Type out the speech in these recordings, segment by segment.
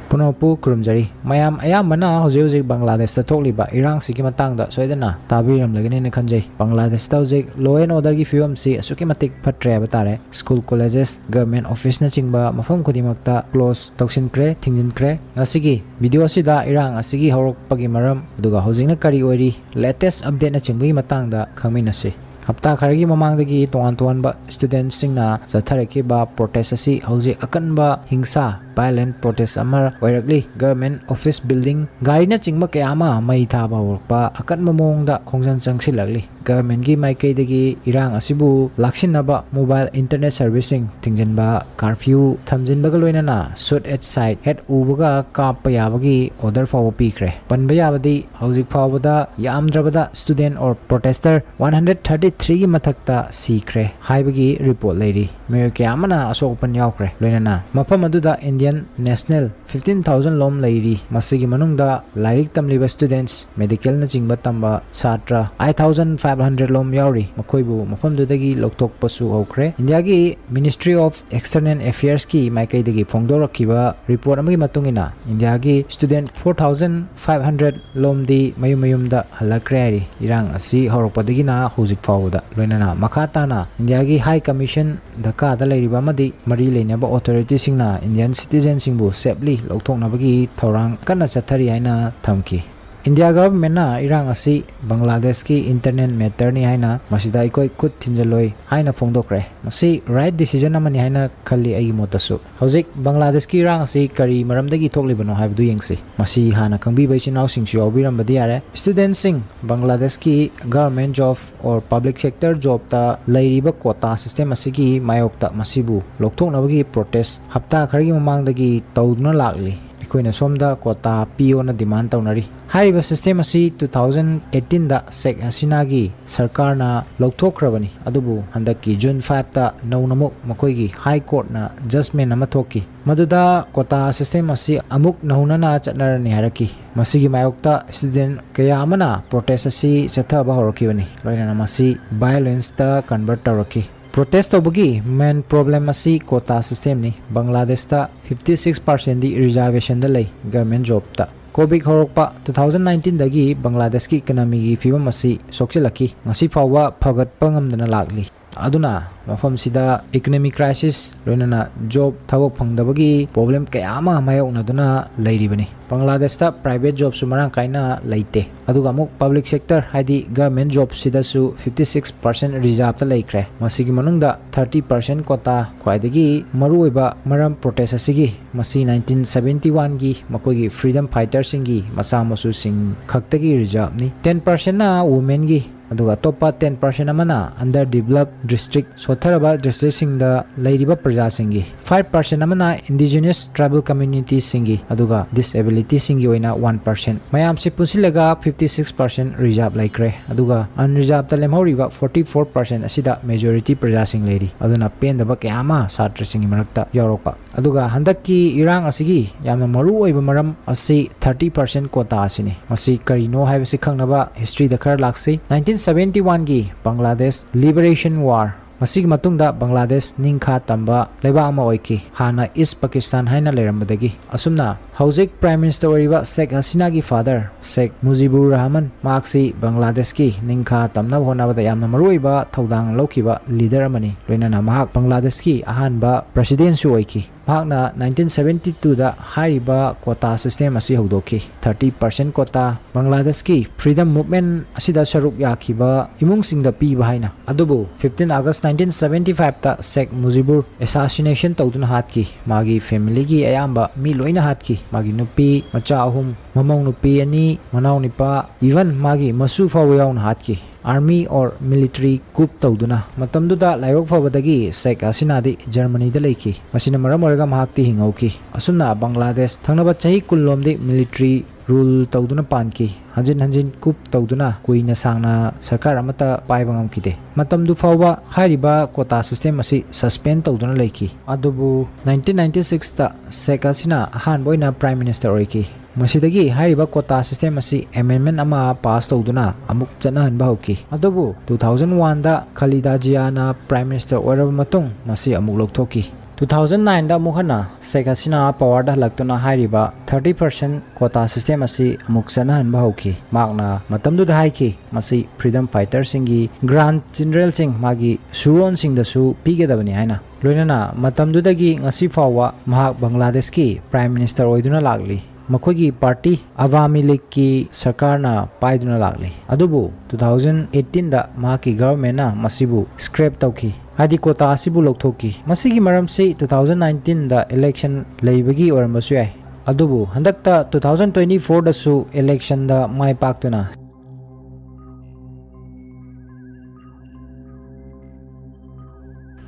Punopu kurumjari mayam ayambana hojik Bangladesh ta thokliba Erang si ki matangda soidana tabiram lagani ne khanjai Bangladesh ta hojik law and order gi fiwam si asuki matik phatre batare school colleges government office na chingba mafam khodimakta close toksin kre thingjin kre asigi video asida Erang asigi horok pagi maram aduga hojikna kari oiri latest update na chingbi matangda khangminasi hapta kharagi mamangdagi toan ba student singna Thorakhiba protest asi hojik akanba hingsa violent protest amar oirakli government office building gari na chingba kayama mai thaba workpa akan mamongda khongjan changsilagli government gi maikai dagi Erang asibu laksinaba mobile internet servicing thingjanba curfew thamjinba galoinana shoot at site head ubaga kap yabagi order fawa pikre panba yabadi hojik fawada yamdrabada student or protester 133 gi mathakta sikre haibagi report leiri me kayamana asopan yaukre loinana mafam aduda Indian National 15,000 lom leiri masigi manungda lairik tamliba students medical na chingba tamba satra 8,500 lom yauri makoibu mafamdudagi loktok pasu hokre India gi Ministry of External Affairs ki maikai dagi phongdorakiba report amagi matungina India gi student 4,500 lom di mayumda halakre Erang asi horokpadagi na hojik fawda loinana makhatana India gi High Commission Dhaka da leiriba madi mari leinaba authority singna Indian citizen singbu safely lokthoknabagi thorang kana chathari haina thamki India government na Erang asi Bangladesh ki internet matter ni haina masida ikoi khut thinjaloi haina phongdokre masi right decision amani haina khali ai motasu hojik Bangladesh ki Erang asi kari maramdagi thoklibano haibdu yengsi masi hana khangbi bai chinau singchu yawiram badi yare students sing Bangladesh ki government job or public sector job ta lairiba quota system asigi mayokta masibu lokthoknabagi protest hapta khargi mamangdagi tawduna lakliikoina somda quota PO na demand tawnari haiba system asi 2018 da sek hasinagi sarkar na lokthokrabani adubu handaki June 5 ta naunamuk makoigi high court na judgment ama thoki maduda quota system asi amuk naunana chatnarani haraki masigi mayokta student kaya amana protest asi chathaba horokibani loinana masi violence ta convert tawraki protest obagi main problem asi quota system ni Bangladesh ta 56% di reservation da lay government job ta Covid horokpa 2019 dagi Bangladesh ki economy gi fibam asi sokchilaki ngasi fawa phagatpa ngamdana lakli aduna mafam sida economic crisis loinana job thawak phangdabagi problem kayama mayokna duna leiribani Bangladesh ta private job sumarang kaina leite aduga muk public sector haidi government job sida su 56% reserve ta leikre masigi manungda 30% quota khwaidagi maruiba maram protest asigi masi 1971 gi makogi freedom fighter singi macha masu sing khaktagi reserve ni 10% na women gi aduga topa 10% amana underdeveloped district sotharaba district singda leiriba praja singi 5% amana indigenous tribal communities singi aduga disability singi oina 1% mayam se pusilaga 56% reserve laikre aduga unreserved ta lemhoriba 44% asida majority praja sing leiri aduna pendaba kayama satra singi marakta yaropa aduga handakki Erang asigi yamna maru oiba maram asi 30% quota asini masi karino haibasi khangnaba history da khar laksi 1971 gi Bangladesh Liberation War masig matungda Bangladesh ningkha tamba leba ama oiki hana East Pakistan haina lerambadagi asumna hojik Prime Minister Oiriba Sheikh Hasina gi father Sheikh Mujibur Rahman maksi Bangladesh ki ningkha tamna honabada yamna maruiba thodang lokiba leader amani loinana mahak Bangladesh ki ahanba president su oiki mahakna 1972 da haiba quota system asi hodoki 30% quota Bangladesh ki freedom movement asida saruk yakhiba imung singda piba haina adubu 15 August 1975 ta Sheikh Mujibur assassination tawduna hatki magi family gi ayamba mi loina hatki magi nupi macha ahum mamau nupi ani manau nipa even magi masu faw yaun hatki army or military coup tawduna matamduda laibok fawadagi Sheikh Hasina di Germany da leiki masina maram orga mahakti hingauki asuna Bangladesh thangnaba chahi kullomdi military rule tawduna panki hanjin coup tawduna kuina sangna sarkar amata paibangam kide matamdu fawa hariba quota system asi suspend tawduna leiki adubu 1996 ta Sheikh Hasina han boina prime minister oiki masidagi hariba quota system asi amendment ama pass tawduna amuk chanahan bahauki adubu 2001 da Karidagi na prime minister oiraba matung masi amuk loktoki 2009 da muhana Sheikh Hasina power da laktuna hairiba 30% quota system asi amuk sanahan bahauki makna matamdu da haiki masi freedom fighter singi grand general sing magi suron sing da su pigedabani haina loinana matamdu dagi ngasi fawa mahak Bangladesh ki prime minister oiduna lagli makogi party Awami League ki sarkar na paiduna lagli adubu 2018 da mahaki government na masibu scrap tauki hadi quota asibu loktoki masigi maram se 2019 da election leibagi orambasu yai adubu handakta 2024 da su election da mai paktuna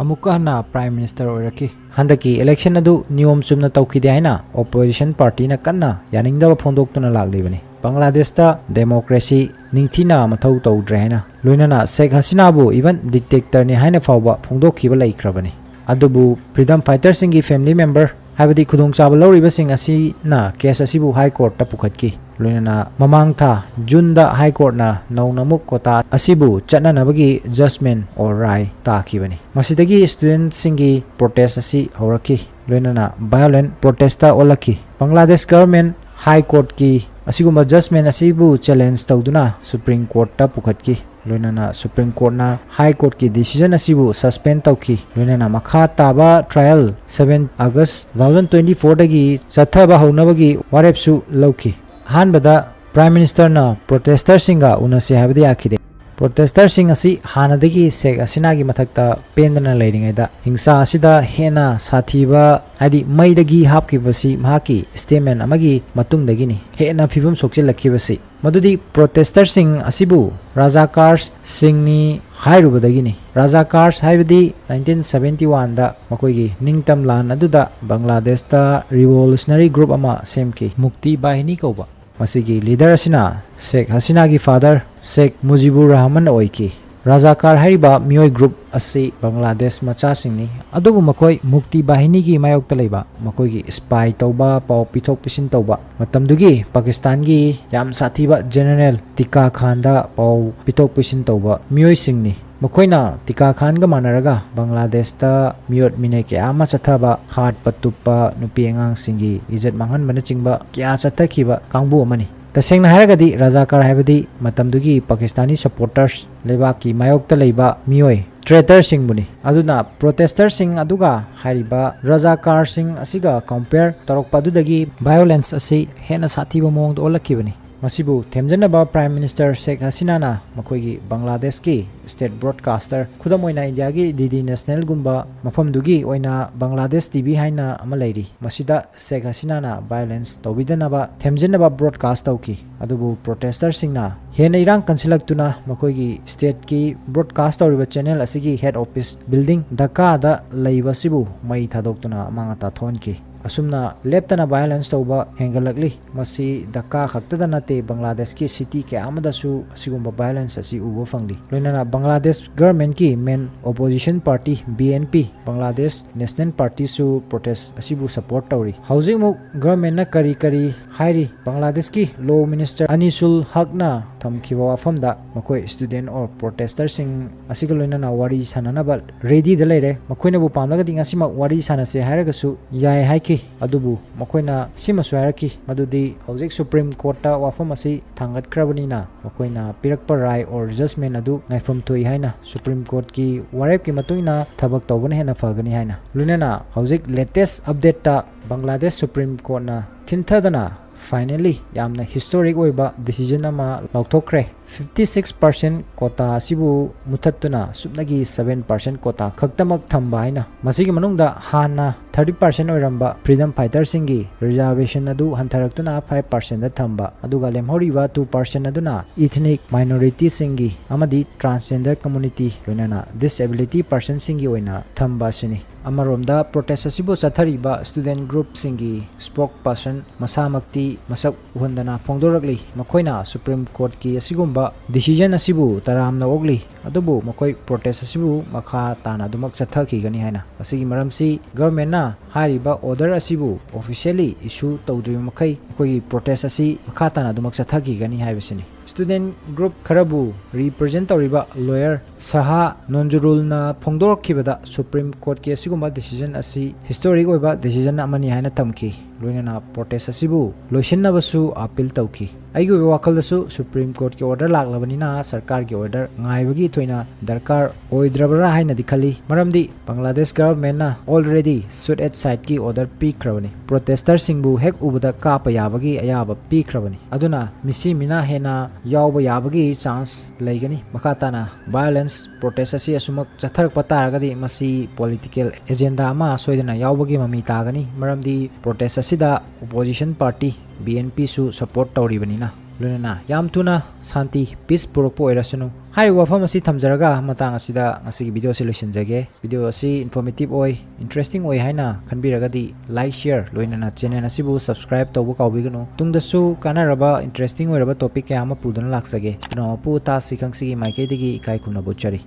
amuka na prime minister oiraki handaki election adu niyom chumna tawkide haina opposition party na kanna yaningda phondoktuna laglibani Bangladesh ta democracy ningthina mathau tawdre haina loinana Sheikh Hasina bu even dictator ni haina fawba phongdokhiba laikhrabani adubu freedom fighter singi family member habadi khudung chaba loriba sing asi na case asibu high court ta pukhatki loinana mamang tha June da high court na naunamuk quota asibu chatnanabagi judgment or rai takhibani masidagi student singi protest asi horaki loinana violent protesta olaki Bangladesh government high court ki asiguma judgment asibu challenge tawduna Supreme Court ta pukhatki loinana Supreme Court na High Court ki decision asibu suspend tawki loinana makha taba trial 7 August 2024 dagi chathaba haunabagi warepsu lauki hanbada Prime Minister na protester singa unase habdi akhide protester sing asi hanadagi Sheikh Hasina gi mathakta pendana leiringaida hingsa asida hena sathiba hadi maidagi hapkibasi mahaki statement amagi matungdagi ni hena fibam sokchilakibasi madudi protester sing asibu rajakars sing ni hairubadagi ni rajakars haibadi 1971 da makoigi ningtam lan aduda Bangladesh ta revolutionary group ama semki mukti bahini koba masigi leader asina Sheikh Hasina gi father Sheikh Mujibur Rahman oiki Rajakar hariba mioi group asi Bangladesh macha singni adubu makoi mukti bahini gi mayok talaiba makoi gi spy tauba pau pithok pisin tauba matamdugi Pakistan gi yam sathiba general Tika Khan da pau pithok pisin tauba mioi singni makoina Tika Khan ga manaraga Bangladesh ta miot mine ke ama chathaba hat patupa nupi angang singi ijat manghan bana chingba kya chathakhiba kangbu amani tasengna haragadi Rajakar haibadi matamdugi Pakistani supporters lebaki mayokta leiba mioi traitor sing buni aduna protester sing aduga hariba Rajakar sing asiga compare torokpadudagi violence asi hena sathiba mong olakibani masibu themjanaba Prime Minister Sheikh Hasina na makoigi Bangladesh ki state broadcaster khudamoina India gi DD National gumba mafamdugi oina Bangladesh TV haina amalairi masida Sheikh Hasina na violence tobidanaba themjanaba broadcast tauki adubu protester singna hena irang kansilaktuna makoigi state ki broadcast tawriba channel asigi head office building Dhaka da leibasibu mai thadoktuna mangata thonki asumna leptana violence tauba hengalakli masi Dhaka khaktada nate Bangladesh ki city ke amada su sigumba violence asi ubo fangli loinana Bangladesh government ki main opposition party BNP Bangladesh National Party su protest asibu support tawri housing mu government na kari hairi Bangladesh ki law minister Anisul Haq na thamkhiba wafamda makoi student or protester sing asiga loinana wari sananaba ready da leire makoina bu pamlaga dingasima wari sanase hairagasu yai haiki adubu makoina sima suharaki madudi houjik Supreme Court ta wafam asi thangat krabani na makoina pirakpa rai or judgment adu naifam thoi haina Supreme Court ki warep ki matuina thabak tawbana hena fagani haina lunena houjik latest update ta Bangladesh Supreme Court na thinthadana finally yamna historic oiba decision ama lauthokre 56% quota asibu muthattuna subnagi 7% quota khaktamak thamba haina masigi manungda hana 30% oiramba freedom fighter singi reservation adu hantaraktuna 5% da thamba aduga lemhoriba 2% aduna ethnic minority singi amadi transgender community loinana disability person singi oina thamba sini amaromda protest asibu chathariba student group singi spokesperson masamakti masak uhandana phongdorakli makoina Supreme Court ki asigumba decision asibu taramna ogli adubu makoi protest asibu makha tana dumak chathaki gani haina asigi maramsi government na हारिबा order असिबु officially issue तौद्रिब मखै अखोई protest असी मखा ताना दुमक चथाखिगनी हाइबसिनी स्टूडेंट ग्रुप खरबु रिप्रेजेंट तौरिबा लॉयर सहा नॉनजुरुलना फोंदोरखिबदा सुप्रीम कोर्ट के असिगुम्बा डिसीजन असी हिस्टोरिक ओइबा डिसीजन अमनी हाइना तमखि लोइना प्रोटेस्ट असिबु लोइसिनबसु अपील तौखि आइगु वाखलदसु सुप्रीम कोर्ट के ऑर्डर लागलबनिना सरकार के order ngaibagi thoina darkar oidrabra haina dikhali maramdi Bangladesh government na already suit at side ki order pikhrabani protester singbu hek ubuda kapa yabagi ayaba pikhrabani aduna misi mina hena yawba yabagi chance laigani makatana violence protest asi asumak chatharak pataragadi masi political agenda ma soidana yawbagi mami tagani maramdi protest asida opposition party BNP su support tawribanina लोना याम तुना शांति piece पुरकपो ओइरासनु high वाफम असि थमजरगा मतांग असिदा असि video से लोइसिनजगे video असि informative ओइ interesting ओइ हाइना खनबिरगदी लाइक शेयर लोइना चैनल असिबु सब्सक्राइब तौबो काउबिगनु तुंगदसु कानारबा इंटरेस्टिंग ओइरबा टॉपिक के आमा पुदन लाक्सगे नोपु तासी खंगसी माइकेदिगी इकाई खुना बुचरी